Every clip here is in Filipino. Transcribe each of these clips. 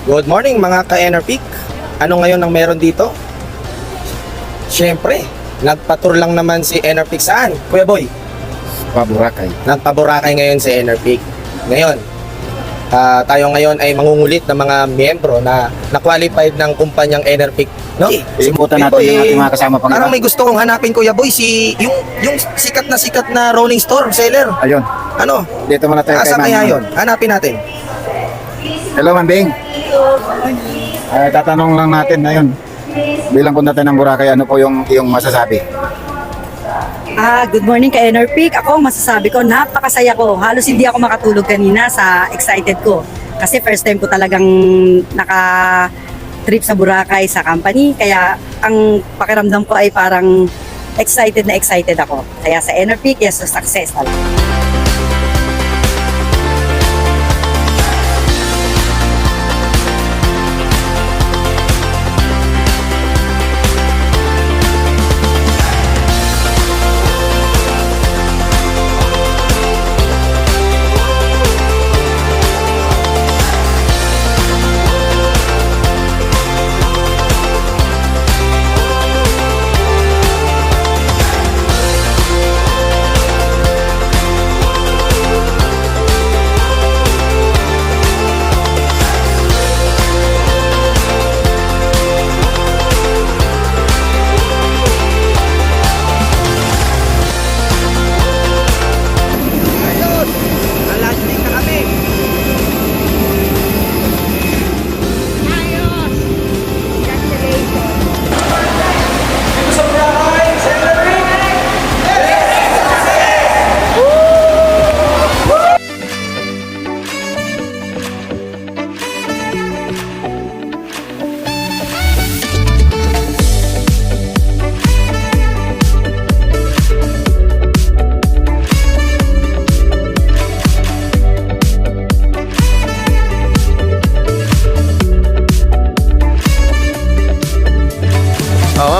Good morning mga ka-Enerpeak. Ano ngayon ang meron dito? Siyempre, nagpa-tour lang naman si Enerpeak saan? Kuya Boy? Paboracay. Nagpa-Boracay ngayon si Enerpeak. Ngayon, tayo ngayon ay mangungulit ng mga miyembro na na-qualified ng kumpanyang Enerpeak. No? Ibutan natin yung ating mga kasama pang Parang may gusto kong hanapin, Kuya Boy, yung sikat na rolling store seller. Ayun, Ano? dito muna tayo Asa kay kaya Ma'am. yun? Hanapin natin. Hello, Manding. Tatanong lang natin ngayon. Bilang punta tayo ng Boracay, ano po yung masasabi? Good morning ka Enerpeak. Ako, masasabi ko, napakasaya ko. Halos hindi ako makatulog kanina sa excited ko. Kasi first time ko talagang naka-trip sa Boracay sa company. Kaya ang pakiramdam ko ay parang excited na excited ako. Kaya sa Enerpeak, yes, to success talaga.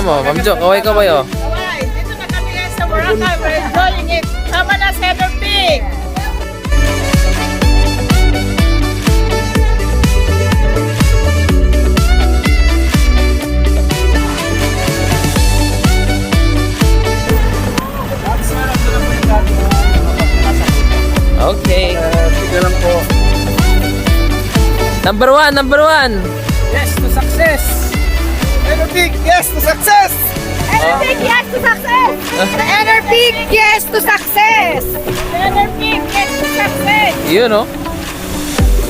Ma'am Jo, kaway-kaway oh. Alright, dito na kami guys sa Boracay. We're enjoying it. Sama na sa Enerpeak. Okay. Sige lang po. Number one. Yes to success! Enerpeak, yes to success! Enerpeak, yes to success! The Enerpeak, yes to success! Enerpeak, yes to success. Yun oh.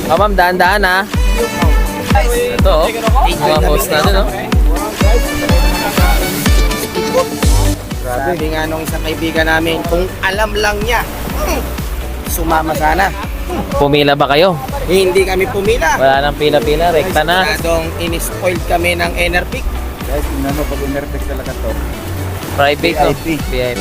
Ma'am, daan-daan ah. Ito oh. Mga host natin oh. Sabi nga nung isang kaibigan namin, kung alam lang niya, sumama sana. Pumila ba kayo? Hindi kami pumila. Wala nang pila-pila, rekta na. Masyadong in-spoiled kami ng Enerpeak. Guys, tingnan mo pag Enerpeak talaga to. Private no? VIP. VIP.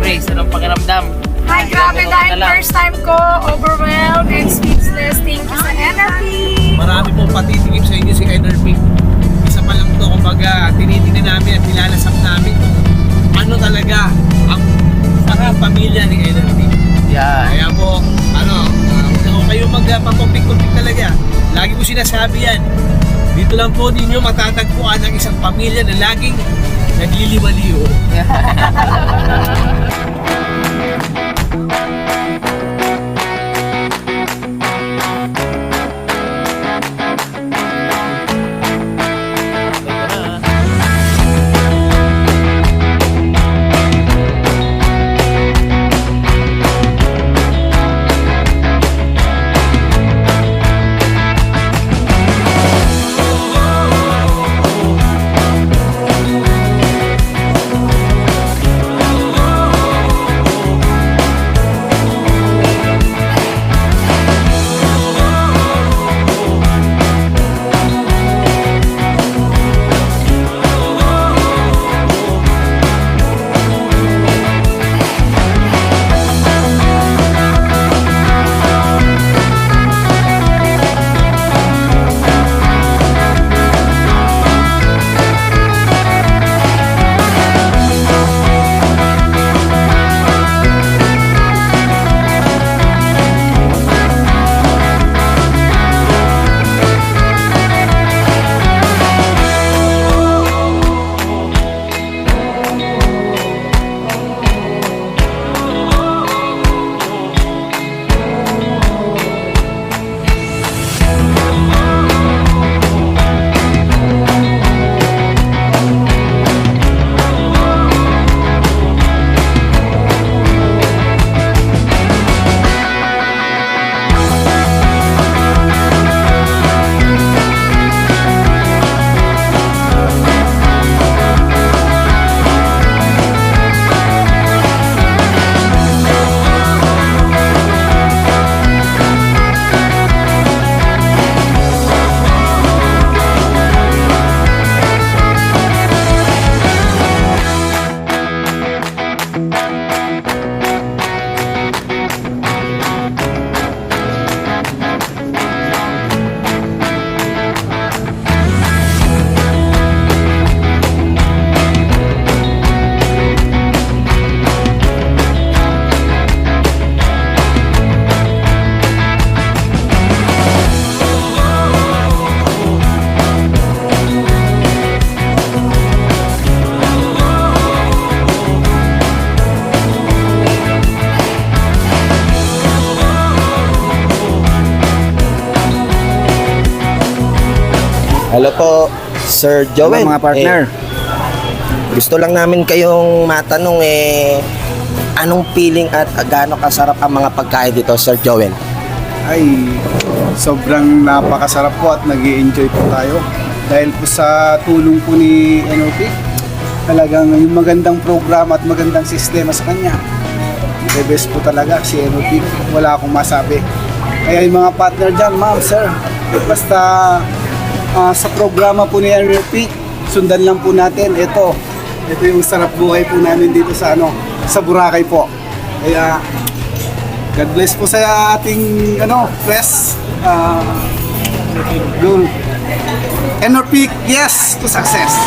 Anong pakiramdam? Hi, grabe dahil first time ko, overwhelmed and speechless. Thank you sa Enerpeak. Marami pong patitigip sa inyo si Enerpeak. Isa pa lang to, kumbaga, tinitingnan namin at nilalasap namin kung ano talaga ang pamilya ni Enerpeak. Yan. Kaya po, huwag kayong magpapumpik-pumpik talaga. Lagi ko sinasabi yan. Dito lang po ninyo matatagpuan ang isang pamilya na laging Nagliliwaliw. Hello po, Sir Joel. Mga partner. Gusto lang namin kayong matanong anong feeling at gaano kasarap ang mga pagkain dito, Sir Joel? Ay, sobrang napakasarap po at nag-i-enjoy po tayo. Dahil po sa tulong po ni NOP, talagang yung magandang program at magandang sistema sa kanya. The best po talaga si NOP. Wala akong masabi. Kaya yung mga partner dyan, ma'am, sir, basta sa programa po ni NOP, sundan lang po natin. Ito yung sarap buhay po namin dito sa sa Boracay po. Kaya God bless po sa ating press. Goal. NOP, yes to success.